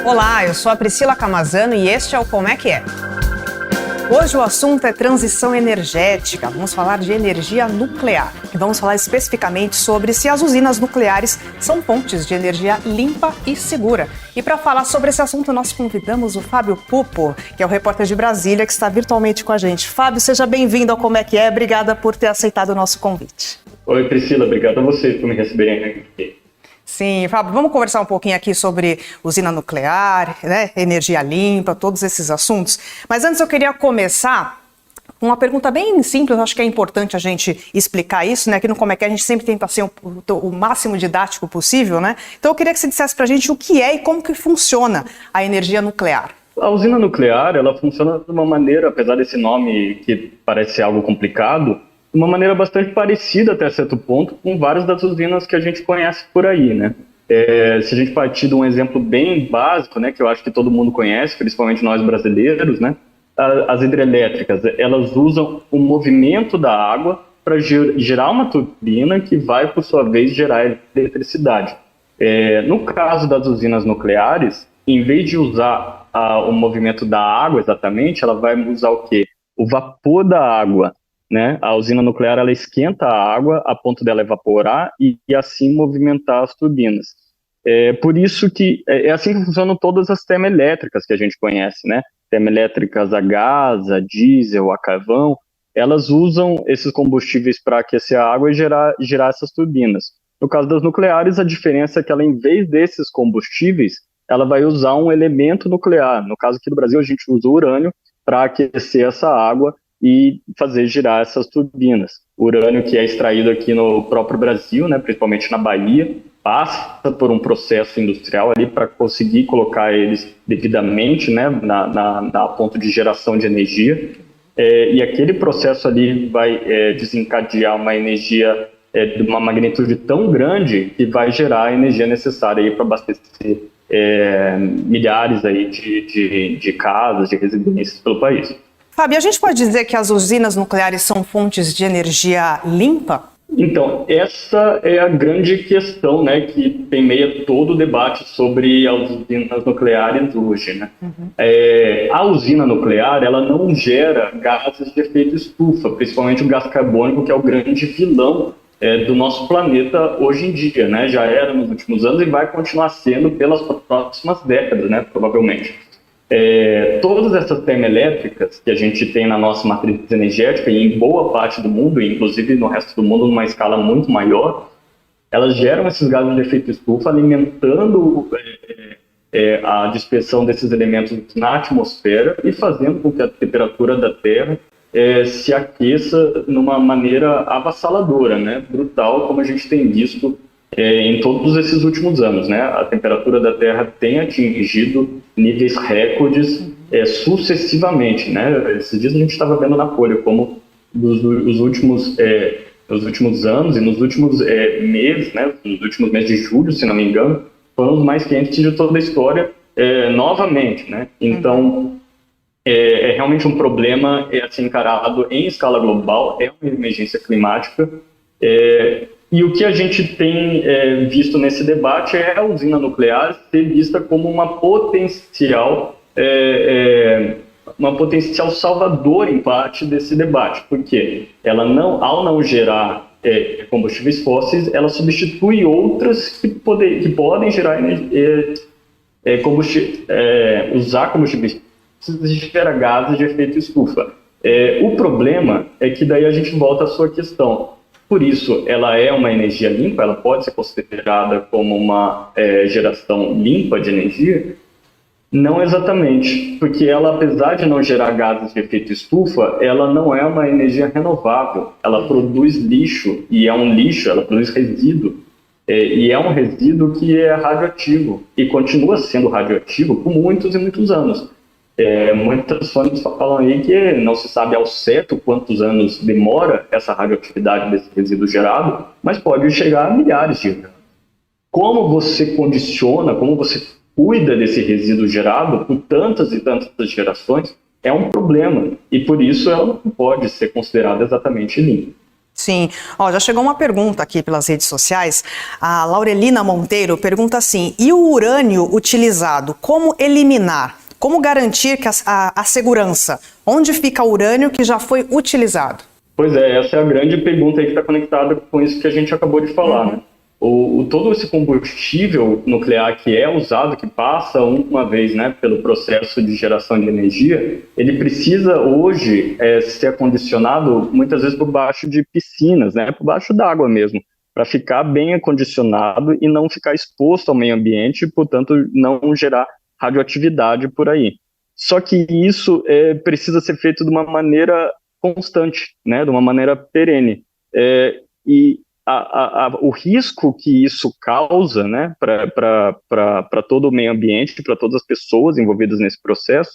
Olá, eu sou a Priscila Camazano e este é o Como é que é? Hoje o assunto é transição energética. Vamos falar de energia nuclear. E vamos falar especificamente sobre se as usinas nucleares são fontes de energia limpa e segura. E para falar sobre esse assunto, nós convidamos o Fábio Pupo, que é o repórter de Brasília, que está virtualmente com a gente. Fábio, seja bem-vindo ao Como é que é. Obrigada por ter aceitado o nosso convite. Oi, Priscila. Obrigado a vocês por me receberem aqui. Sim, Fábio, vamos conversar um pouquinho aqui sobre usina nuclear, né, energia limpa, todos esses assuntos. Mas antes eu queria começar com uma pergunta bem simples, eu acho que é importante a gente explicar isso, né? Aqui no Como é que é, a gente sempre tenta ser o máximo didático possível, né? Então eu queria que você dissesse pra gente o que é e como que funciona a energia nuclear. A usina nuclear, ela funciona de uma maneira, apesar desse nome que parece algo complicado, de uma maneira bastante parecida até certo ponto com várias das usinas que a gente conhece por aí, né? Se a gente partir de um exemplo bem básico, né, que eu acho que todo mundo conhece, principalmente nós brasileiros, né? As hidrelétricas, elas usam o movimento da água para gerar uma turbina que vai, por sua vez, gerar eletricidade. No caso das usinas nucleares, em vez de usar o movimento da água exatamente, ela vai usar o quê? O vapor da água. Né? A usina nuclear ela esquenta a água a ponto dela evaporar e assim movimentar as turbinas. Por isso que é assim que funcionam todas as termoelétricas que a gente conhece, né? Termoelétricas a gás, a diesel, a carvão, elas usam esses combustíveis para aquecer a água e gerar essas turbinas. No caso das nucleares, a diferença é que ela, em vez desses combustíveis, ela vai usar um elemento nuclear. No caso aqui do Brasil, a gente usa o urânio para aquecer essa água e fazer girar essas turbinas. O urânio que é extraído aqui no próprio Brasil, né, principalmente na Bahia, passa por um processo industrial ali para conseguir colocar eles devidamente, né, na ponto de geração de energia. E aquele processo ali vai desencadear uma energia de uma magnitude tão grande que vai gerar a energia necessária para abastecer milhares aí de casas, de residências pelo país. Fábio, a gente pode dizer que as usinas nucleares são fontes de energia limpa? Então, essa é a grande questão, né, que permeia todo o debate sobre as usinas nucleares hoje, né? A usina nuclear, ela não gera gases de efeito estufa, principalmente o gás carbônico, que é o grande vilão do nosso planeta hoje em dia, né? Já era nos últimos anos e vai continuar sendo pelas próximas décadas, né, provavelmente. Todas essas termoelétricas que a gente tem na nossa matriz energética e em boa parte do mundo, inclusive no resto do mundo numa escala muito maior, elas geram esses gases de efeito estufa, alimentando a dispersão desses elementos na atmosfera e fazendo com que a temperatura da Terra se aqueça numa maneira avassaladora, né? Brutal, como a gente tem visto em todos esses últimos anos, né? A temperatura da Terra tem atingido níveis recordes sucessivamente, né? Esses dias a gente estava vendo na Folha como nos últimos anos e nos últimos meses, né? Nos últimos meses de julho, se não me engano, foram os mais quentes de toda a história novamente, né? Então é realmente um problema a ser encarado em escala global, é uma emergência climática. E o que a gente tem visto nesse debate é a usina nuclear ser vista como uma potencial salvador, em parte, desse debate. Porque ela ao não gerar combustíveis fósseis, ela substitui outras que podem gerar usar combustíveis que geram gases de efeito estufa. O problema é que daí a gente volta à sua questão. Por isso, ela é uma energia limpa, ela pode ser considerada como uma geração limpa de energia? Não exatamente, porque ela, apesar de não gerar gases de efeito estufa, ela não é uma energia renovável. Ela produz lixo, e é um lixo, ela produz resíduo, e é um resíduo que é radioativo, e continua sendo radioativo por muitos e muitos anos. Muitas fontes falam aí que não se sabe ao certo quantos anos demora essa radioatividade desse resíduo gerado, mas pode chegar a milhares de anos. Como você condiciona, como você cuida desse resíduo gerado por tantas e tantas gerações, é um problema, e por isso ela não pode ser considerada exatamente limpa. Sim. Ó, já chegou uma pergunta aqui pelas redes sociais. A Laurelina Monteiro pergunta assim: e o urânio utilizado, como eliminar? Como garantir que a segurança? Onde fica o urânio que já foi utilizado? Pois é, essa é a grande pergunta aí que está conectada com isso que a gente acabou de falar, né? Todo esse combustível nuclear que é usado, que passa uma vez, né, pelo processo de geração de energia, ele precisa hoje ser acondicionado muitas vezes por baixo de piscinas, né, por baixo d'água mesmo, para ficar bem acondicionado e não ficar exposto ao meio ambiente e, portanto, não gerar radioatividade por aí. Só que isso precisa ser feito de uma maneira constante, né, de uma maneira perene. E o risco que isso causa, né, para todo o meio ambiente, para todas as pessoas envolvidas nesse processo,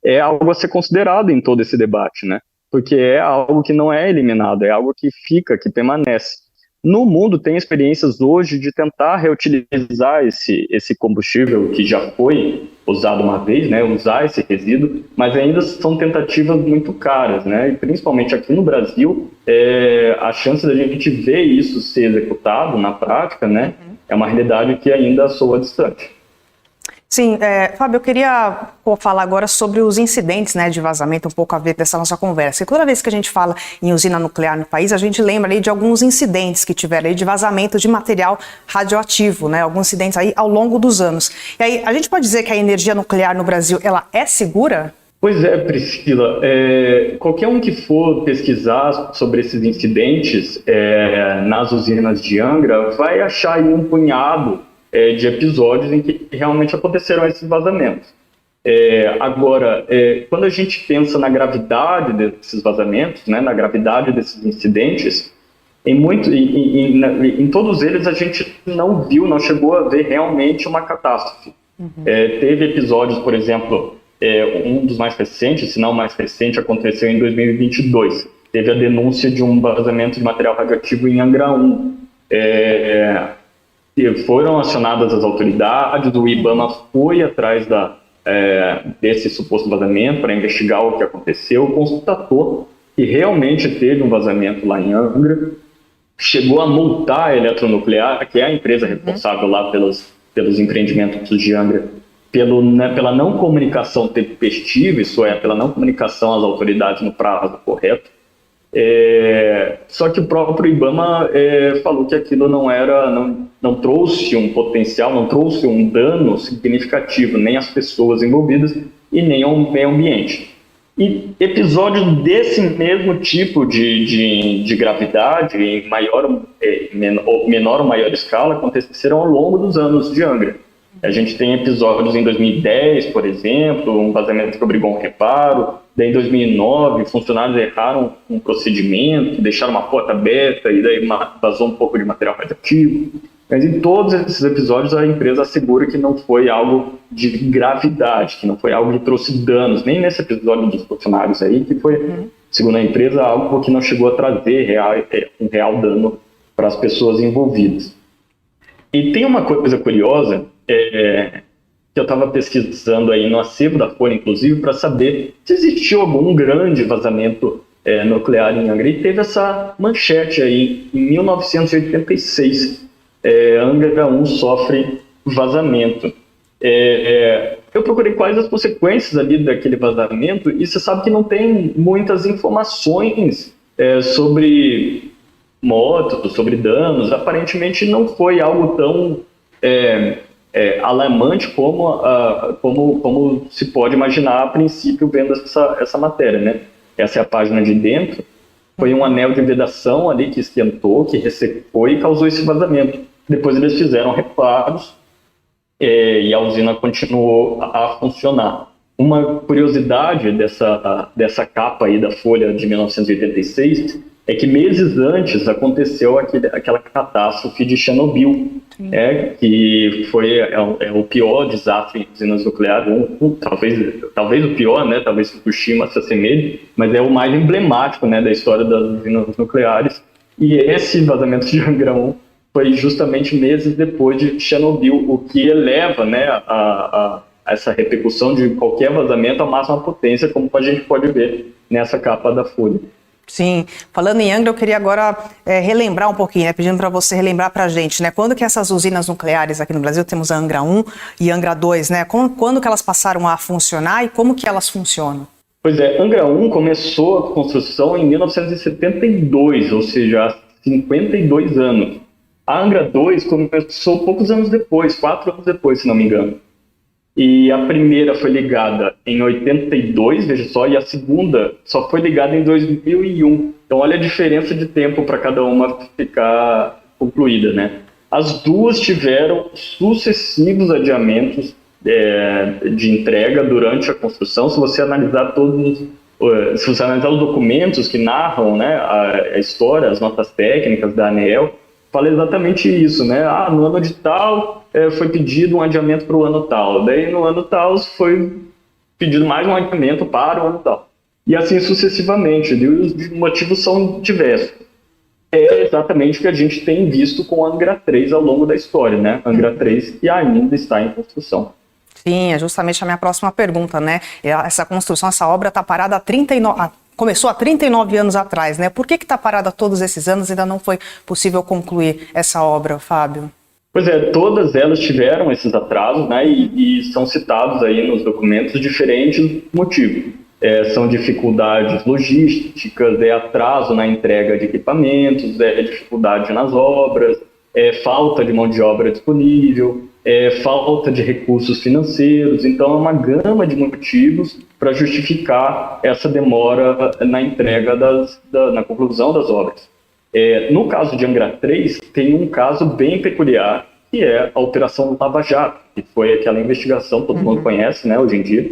é algo a ser considerado em todo esse debate, né, porque é algo que não é eliminado, é algo que fica, que permanece. No mundo tem experiências hoje de tentar reutilizar esse combustível que já foi usado uma vez, né, usar esse resíduo, mas ainda são tentativas muito caras, né, e principalmente aqui no Brasil, a chance da gente ver isso ser executado na prática, né, é uma realidade que ainda soa distante. Sim, Fábio, eu queria falar agora sobre os incidentes, né, de vazamento, um pouco a ver dessa nossa conversa. E toda vez que a gente fala em usina nuclear no país, a gente lembra aí de alguns incidentes que tiveram aí de vazamento de material radioativo, né, alguns incidentes aí ao longo dos anos. E aí, a gente pode dizer que a energia nuclear no Brasil, ela é segura? Pois é, Priscila. Qualquer um que for pesquisar sobre esses incidentes nas usinas de Angra vai achar aí um punhado de episódios em que realmente aconteceram esses vazamentos. Agora, quando a gente pensa na gravidade desses vazamentos, né, na gravidade desses incidentes, em todos eles a gente não chegou a ver realmente uma catástrofe. Teve episódios, por exemplo, um dos mais recentes, se não o mais recente, aconteceu em 2022. Teve a denúncia de um vazamento de material radioativo em Angra 1. Foram acionadas as autoridades, o IBAMA foi atrás desse suposto vazamento para investigar o que aconteceu, constatou que realmente teve um vazamento lá em Angra, chegou a multar a Eletronuclear, que é a empresa responsável lá pelos empreendimentos de Angra, pela não comunicação tempestiva, isso é, pela não comunicação às autoridades no prazo correto. Só que o próprio IBAMA falou que aquilo não trouxe um potencial, não trouxe um dano significativo nem às pessoas envolvidas e nem ao meio ambiente. E episódios desse mesmo tipo de gravidade, em menor ou maior escala, aconteceram ao longo dos anos de Angra. A gente tem episódios em 2010, por exemplo, um vazamento que obrigou um reparo. Daí em 2009, funcionários erraram um procedimento, deixaram uma porta aberta e daí vazou um pouco de material radioativo. Mas em todos esses episódios a empresa assegura que não foi algo de gravidade, que não foi algo que trouxe danos, nem nesse episódio dos funcionários aí, que foi, segundo a empresa, algo que não chegou a trazer um real dano para as pessoas envolvidas. E tem uma coisa curiosa, que eu estava pesquisando aí no acervo da Folha, inclusive, para saber se existiu algum grande vazamento nuclear em Angra. E teve essa manchete aí, em 1986, Angra 1 sofre vazamento. Eu procurei quais as consequências ali daquele vazamento e você sabe que não tem muitas informações sobre mortos, sobre danos. Aparentemente não foi algo tão alarmante como se pode imaginar a princípio vendo essa matéria, né? Essa é a página de dentro. Foi um anel de vedação ali que esquentou, que ressecou e causou esse vazamento. Depois eles fizeram reparos e a usina continuou a funcionar. Uma curiosidade dessa capa aí da Folha de 1986 é que meses antes aconteceu aquela catástrofe de Chernobyl, que foi o pior desastre em usinas nucleares, talvez o pior, né? Talvez Fukushima se assemelhe, mas é o mais emblemático, né, da história das usinas nucleares. E esse vazamento de Angra 1 foi justamente meses depois de Chernobyl, o que eleva, né, a essa repercussão de qualquer vazamento à máxima potência, como a gente pode ver nessa capa da Folha. Sim, falando em Angra, eu queria agora relembrar um pouquinho, né, pedindo para você relembrar para a gente, né, quando que essas usinas nucleares aqui no Brasil, temos a Angra 1 e Angra 2, né, quando que elas passaram a funcionar e como que elas funcionam? Pois é, Angra 1 começou a construção em 1972, ou seja, há 52 anos. A Angra 2 começou poucos anos depois, 4 anos depois, se não me engano. E a primeira foi ligada em 82, veja só, e a segunda só foi ligada em 2001. Então, olha a diferença de tempo para cada uma ficar concluída, né? As duas tiveram sucessivos adiamentos de entrega durante a construção. Se você analisar os documentos que narram, né, a história, as notas técnicas da ANEEL, fala exatamente isso, né? No ano de tal foi pedido um adiamento para o ano tal, daí no ano tal foi pedido mais um adiamento para o ano tal. E assim sucessivamente, e os motivos são diversos. É exatamente o que a gente tem visto com a Angra 3 ao longo da história, né? Angra 3 que ainda está em construção. Sim, é justamente a minha próxima pergunta, né? Essa construção, essa obra está parada há 39... Começou há 39 anos atrás, né? Por que está parada todos esses anos e ainda não foi possível concluir essa obra, Fábio? Pois é, todas elas tiveram esses atrasos, né? E são citados aí nos documentos diferentes motivos. São dificuldades logísticas, atraso na entrega de equipamentos, dificuldade nas obras, falta de mão de obra disponível, falta de recursos financeiros. Então, é uma gama de motivos para justificar essa demora na entrega na conclusão das obras. No caso de Angra 3, tem um caso bem peculiar, que é a Operação Lava Jato, que foi aquela investigação, todo mundo conhece, né, hoje em dia,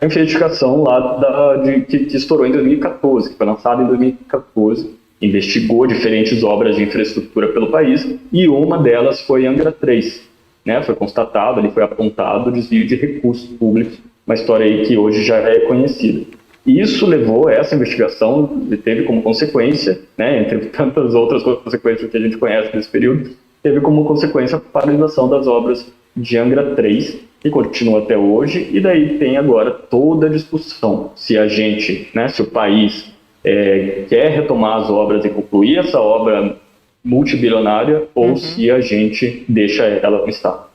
a investigação lá que estourou em 2014, que foi lançada em 2014, investigou diferentes obras de infraestrutura pelo país, e uma delas foi Angra 3. Né, foi constatado, ali foi apontado o desvio de recursos públicos, uma história aí que hoje já é conhecida. E isso levou essa investigação, e teve como consequência, né, entre tantas outras consequências que a gente conhece nesse período, teve como consequência a paralisação das obras de Angra 3, que continua até hoje, e daí tem agora toda a discussão se a gente, né, se o país quer retomar as obras e concluir essa obra multibilionária ou se a gente deixa ela como está.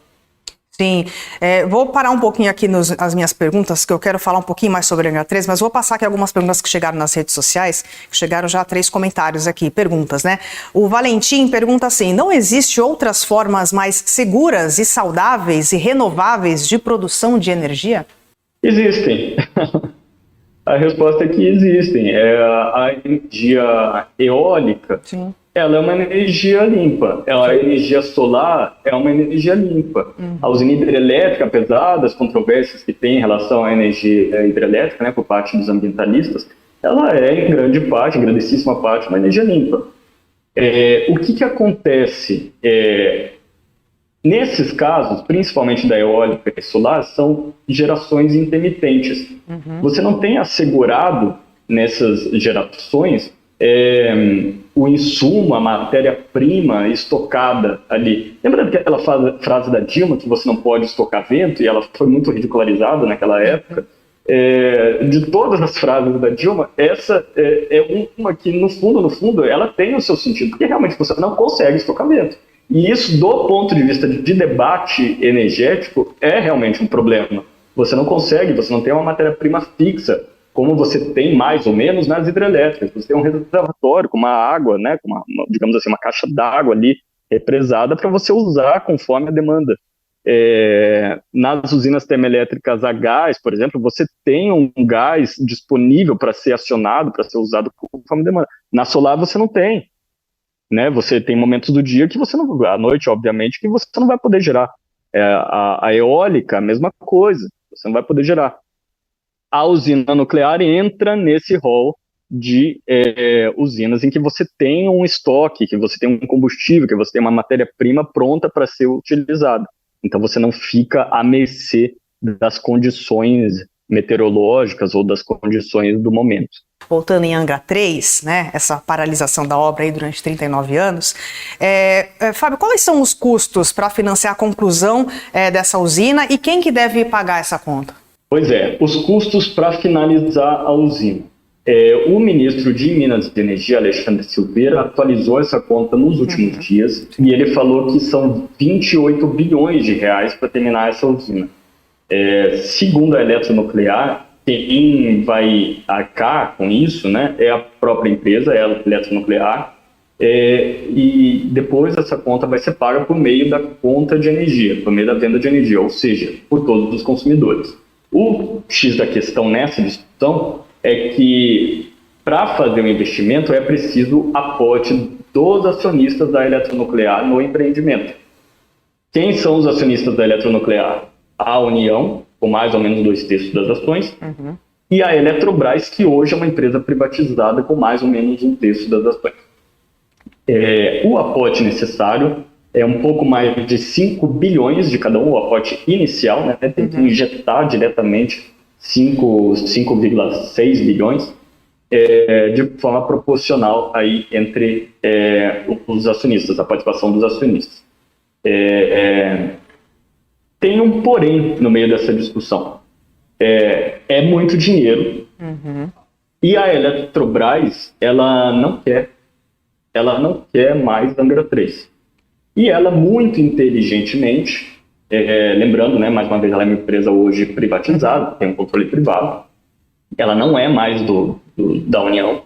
Sim, vou parar um pouquinho aqui nas minhas perguntas, que eu quero falar um pouquinho mais sobre a Angra 3, mas vou passar aqui algumas perguntas que chegaram nas redes sociais, que chegaram já 3 comentários aqui, perguntas, né? O Valentim pergunta assim: não existe outras formas mais seguras e saudáveis e renováveis de produção de energia? Existem. A resposta é que existem. A energia eólica, sim, ela é uma energia limpa. A energia solar é uma energia limpa. A usina hidrelétrica, apesar das controvérsias que tem em relação à energia hidrelétrica, né, por parte dos ambientalistas, ela é, em grande parte, em grandíssima parte, uma energia limpa. O que acontece? Nesses casos, principalmente da eólica e solar, são gerações intermitentes. Você não tem assegurado nessas gerações o insumo, a matéria-prima estocada ali. Lembra daquela frase da Dilma, que você não pode estocar vento, e ela foi muito ridicularizada naquela época? De todas as frases da Dilma, essa é uma que, no fundo, ela tem o seu sentido, porque realmente você não consegue estocar vento. E isso, do ponto de vista de debate energético, é realmente um problema. Você não consegue, você não tem uma matéria-prima fixa, como você tem mais ou menos nas hidrelétricas. Você tem um reservatório com uma água, né, com digamos assim, uma caixa d'água ali represada para você usar conforme a demanda. Nas usinas termoelétricas a gás, por exemplo, você tem um gás disponível para ser acionado, para ser usado conforme a demanda. Na solar você não tem. Né? Você tem momentos do dia que você não, à noite, obviamente, que você não vai poder gerar. A eólica, a mesma coisa, você não vai poder gerar. A usina nuclear entra nesse rol de usinas em que você tem um estoque, que você tem um combustível, que você tem uma matéria-prima pronta para ser utilizada. Então você não fica à mercê das condições meteorológicas ou das condições do momento. Voltando em Angra 3, né, essa paralisação da obra aí durante 39 anos, Fábio, quais são os custos para financiar a conclusão dessa usina e quem que deve pagar essa conta? Pois os custos para finalizar a usina. O ministro de Minas e Energia, Alexandre Silveira, atualizou essa conta nos últimos dias e ele falou que são 28 bilhões de reais para terminar essa usina. Segundo a Eletronuclear, quem vai arcar com isso, né, é a própria empresa, é a Eletronuclear, e depois essa conta vai ser paga por meio da conta de energia, por meio da venda de energia, ou seja, por todos os consumidores. O X da questão nessa discussão é que para fazer um investimento é preciso aporte dos acionistas da Eletronuclear no empreendimento. Quem são os acionistas da Eletronuclear? A União, com mais ou menos 2/3 das ações, e a Eletrobras, que hoje é uma empresa privatizada com mais ou menos 1/3 das ações. O aporte necessário é um pouco mais de 5 bilhões de cada um, o aporte inicial, né? Tem que injetar diretamente 5,6 bilhões de forma proporcional aí entre os acionistas, a participação dos acionistas. Tem um porém no meio dessa discussão. É muito dinheiro e a Eletrobras ela não quer mais Angra 3. E ela muito inteligentemente, lembrando, né, mais uma vez, ela é uma empresa hoje privatizada, tem um controle privado, ela não é mais da União.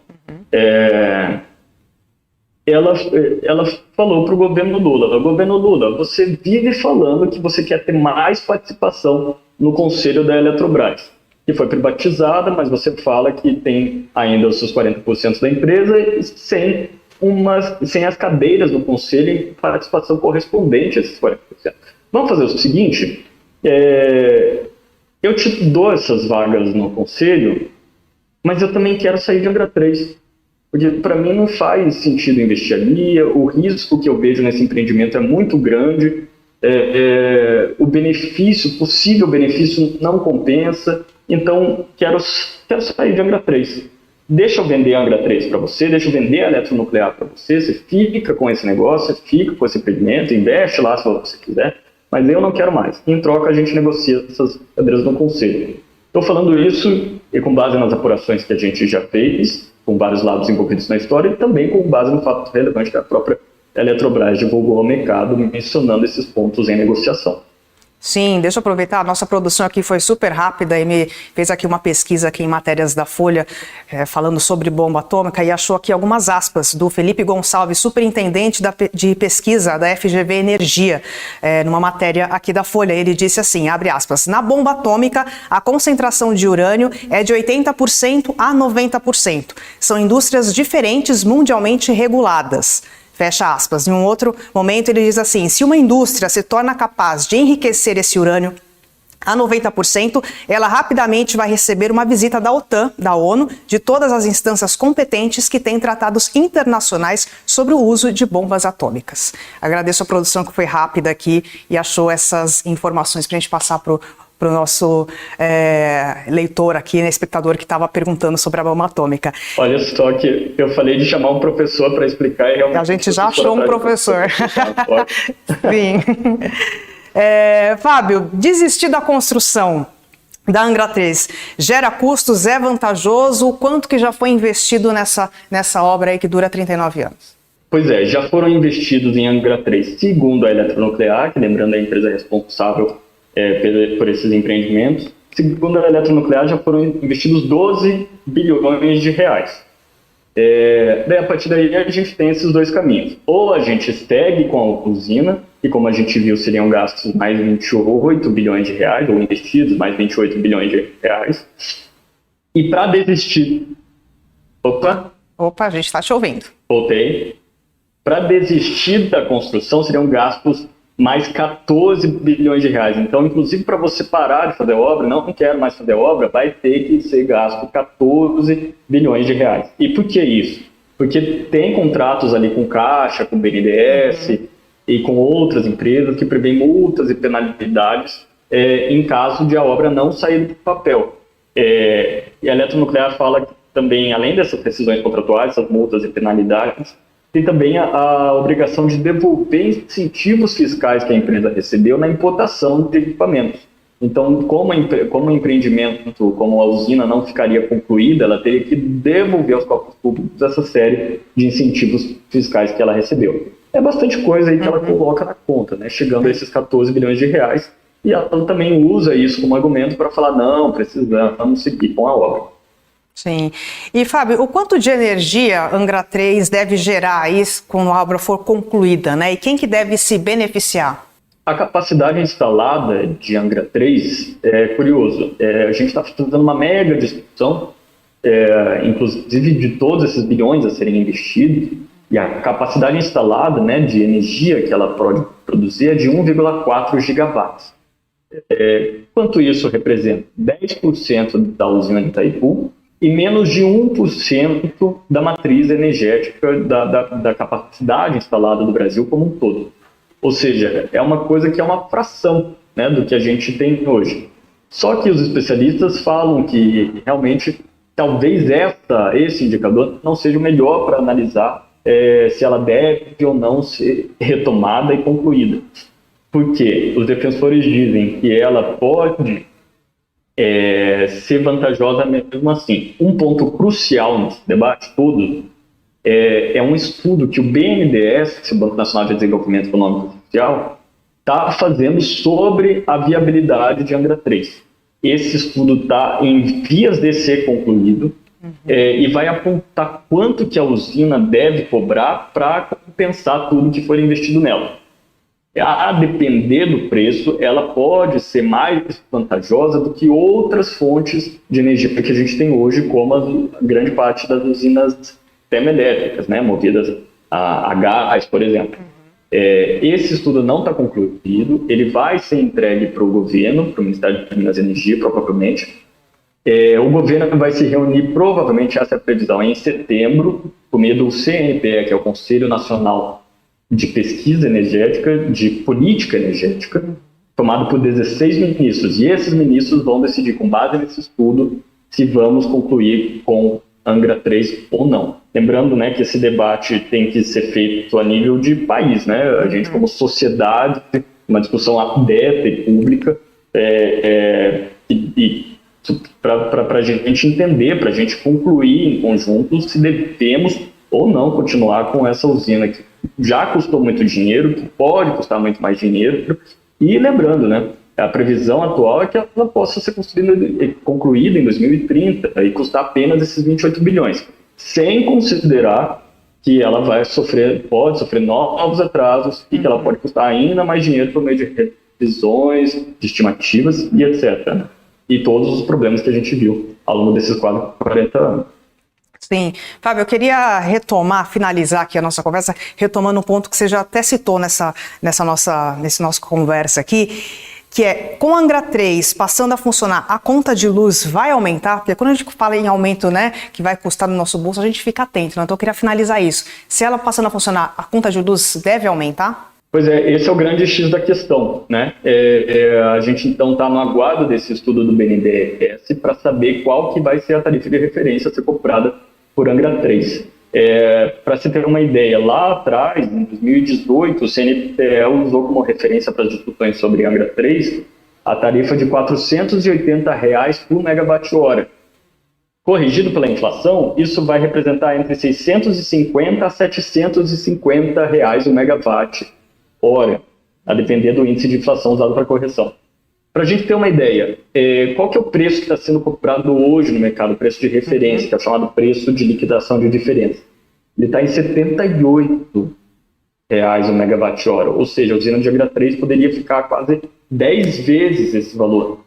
Ela falou para o governo Lula, você vive falando que você quer ter mais participação no conselho da Eletrobras, que foi privatizada, mas você fala que tem ainda os seus 40% da empresa sem as cadeiras do conselho em participação correspondente a esses 40%. Vamos fazer o seguinte, eu te dou essas vagas no conselho, mas eu também quero sair de Angra 3. Porque para mim não faz sentido investir ali, o risco que eu vejo nesse empreendimento é muito grande, o possível benefício não compensa, então quero sair de Angra 3. Deixa eu vender a Angra 3 para você, deixa eu vender a Eletronuclear para você, você fica com esse negócio, você fica com esse empreendimento, investe lá se você quiser, mas eu não quero mais. Em troca a gente negocia essas cadeiras no conselho. Estou falando isso e com base nas apurações que a gente já fez, com vários lados envolvidos na história, e também com base no fato relevante que a própria Eletrobras divulgou ao mercado, mencionando esses pontos em negociação. Sim, deixa eu aproveitar, a nossa produção aqui foi super rápida e me fez aqui uma pesquisa aqui em matérias da Folha, falando sobre bomba atômica, e achou aqui algumas aspas do Felipe Gonçalves, superintendente de pesquisa da FGV Energia, numa matéria aqui da Folha. Ele disse assim, abre aspas, na bomba atômica a concentração de urânio é de 80% a 90%. São indústrias diferentes mundialmente reguladas. Fecha aspas. Em um outro momento ele diz assim, se uma indústria se torna capaz de enriquecer esse urânio a 90%, ela rapidamente vai receber uma visita da OTAN, da ONU, de todas as instâncias competentes que têm tratados internacionais sobre o uso de bombas atômicas. Agradeço a produção que foi rápida aqui e achou essas informações para a gente passar para o nosso leitor aqui, né, espectador que estava perguntando sobre a bomba atômica. Olha só que eu falei de chamar um professor para explicar e realmente... A gente já achou um professor. Sim. Fábio, desistir da construção da Angra 3 gera custos, é vantajoso? Quanto que já foi investido nessa obra aí que dura 39 anos? Pois já foram investidos em Angra 3, segundo a Eletronuclear, que lembrando é a empresa responsável por esses empreendimentos. Segundo a Eletronuclear, já foram investidos 12 bilhões de reais. A partir daí, a gente tem esses dois caminhos. Ou a gente segue com a usina, e como a gente viu, seriam gastos mais 28 bilhões de reais, ou investidos mais 28 bilhões de reais. E para desistir... Opa, a gente está te ouvindo. Voltei. Para desistir da construção, seriam gastos mais 14 bilhões de reais. Então, inclusive, para você parar de fazer obra, não quero mais fazer obra, vai ter que ser gasto 14 bilhões de reais. E por que isso? Porque tem contratos ali com Caixa, com BNDES e com outras empresas que prevêem multas e penalidades em caso de a obra não sair do papel. E a Eletronuclear fala que também, além dessas decisões contratuais, essas multas e penalidades, tem também a obrigação de devolver incentivos fiscais que a empresa recebeu na importação de equipamentos. Então, como o empreendimento, como a usina não ficaria concluída, ela teria que devolver aos cofres públicos essa série de incentivos fiscais que ela recebeu. É bastante coisa aí que ela coloca na conta, né? Chegando a esses 14 bilhões de reais, e ela também usa isso como argumento para falar, não, precisamos seguir com a obra. Sim. E, Fábio, o quanto de energia Angra 3 deve gerar aí quando a obra for concluída, né? E quem que deve se beneficiar? A capacidade instalada de Angra 3 é curioso. A gente está fazendo uma mega discussão, inclusive de todos esses bilhões a serem investidos, e a capacidade instalada, né, de energia que ela pode produzir é de 1,4 gigawatts. Quanto isso representa? 10% da usina de Itaipu e menos de 1% da matriz energética da capacidade instalada do Brasil como um todo. Ou seja, é uma coisa que é uma fração, né, do que a gente tem hoje. Só que os especialistas falam que realmente talvez esse indicador não seja o melhor para analisar se ela deve ou não ser retomada e concluída. Porque os defensores dizem que ela pode ser vantajosa mesmo assim. Um ponto crucial nesse debate todo é um estudo que o BNDES, o Banco Nacional de Desenvolvimento Econômico e Social, está fazendo sobre a viabilidade de Angra 3. Esse estudo está em vias de ser concluído e vai apontar quanto que a usina deve cobrar para compensar tudo que for investido nela. A depender do preço, ela pode ser mais vantajosa do que outras fontes de energia que a gente tem hoje, como a grande parte das usinas termoelétricas, né, movidas a gás, por exemplo. Esse estudo não está concluído, ele vai ser entregue para o governo, para o Ministério de Minas e Energia, provavelmente. O governo vai se reunir, provavelmente, essa é a previsão, em setembro, por meio do CNPE, que é o Conselho Nacional de Pesquisa Energética, de Política Energética, formado por 16 ministros. E esses ministros vão decidir, com base nesse estudo, se vamos concluir com Angra 3 ou não. Lembrando, né, que esse debate tem que ser feito a nível de país, né? A gente, como sociedade, uma discussão aberta e pública, para a gente entender, para a gente concluir em conjunto se devemos ou não continuar com essa usina que já custou muito dinheiro, que pode custar muito mais dinheiro. E lembrando, né, a previsão atual é que ela possa ser concluída em 2030 e custar apenas esses 28 bilhões, sem considerar que ela pode sofrer novos atrasos e que ela pode custar ainda mais dinheiro por meio de revisões, de estimativas e etc. E todos os problemas que a gente viu ao longo desses quase 40 anos. Sim. Fábio, eu queria finalizar aqui a nossa conversa, retomando um ponto que você já até citou nessa nossa conversa aqui, que é, com a Angra 3 passando a funcionar, a conta de luz vai aumentar? Porque quando a gente fala em aumento, né, que vai custar no nosso bolso, a gente fica atento, né? Então eu queria finalizar isso. Se ela passando a funcionar, a conta de luz deve aumentar? Pois esse é o grande X da questão, né? A gente então está no aguardo desse estudo do BNDES para saber qual que vai ser a tarifa de referência a ser cobrada por Angra 3. Para se ter uma ideia, lá atrás, em 2018, o CNPE usou como referência para as discussões sobre Angra 3 a tarifa de R$ 480 por megawatt-hora. Corrigido pela inflação, isso vai representar entre 650 a 750 reais o megawatt-hora, a depender do índice de inflação usado para correção. Para a gente ter uma ideia, qual que é o preço que está sendo cobrado hoje no mercado, o preço de referência, que é o chamado preço de liquidação de diferença? Ele está em R$ 78 o megawatt-hora, ou seja, a usina de Angra 3 poderia ficar quase 10 vezes esse valor.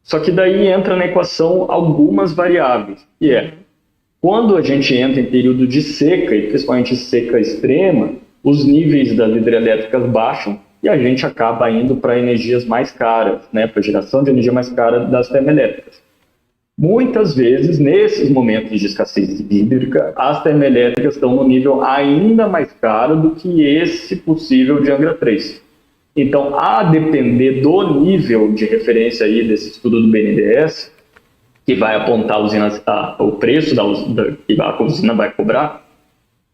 Só que daí entra na equação algumas variáveis, que quando a gente entra em período de seca, e principalmente seca extrema, os níveis das hidrelétricas baixam, e a gente acaba indo para energias mais caras, né, para geração de energia mais cara das termoelétricas. Muitas vezes, nesses momentos de escassez hídrica, as termoelétricas estão no nível ainda mais caro do que esse possível de Angra 3. Então, a depender do nível de referência aí desse estudo do BNDES, que vai apontar o preço que a usina vai cobrar,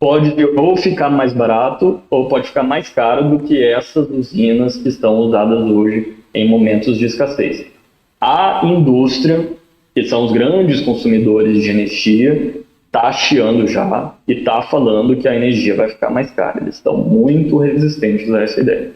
pode ou ficar mais barato ou pode ficar mais caro do que essas usinas que estão usadas hoje em momentos de escassez. A indústria, que são os grandes consumidores de energia, está chiando já e está falando que a energia vai ficar mais cara. Eles estão muito resistentes a essa ideia.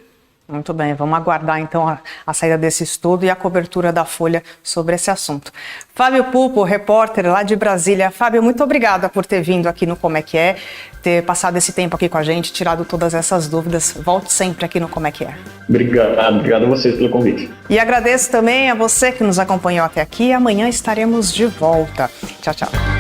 Muito bem, vamos aguardar então a saída desse estudo e a cobertura da Folha sobre esse assunto. Fábio Pupo, repórter lá de Brasília. Fábio, muito obrigada por ter vindo aqui no Como é que é, ter passado esse tempo aqui com a gente, tirado todas essas dúvidas. Volte sempre aqui no Como é que é. Obrigado a vocês pelo convite. E agradeço também a você que nos acompanhou até aqui. Amanhã estaremos de volta. Tchau, tchau.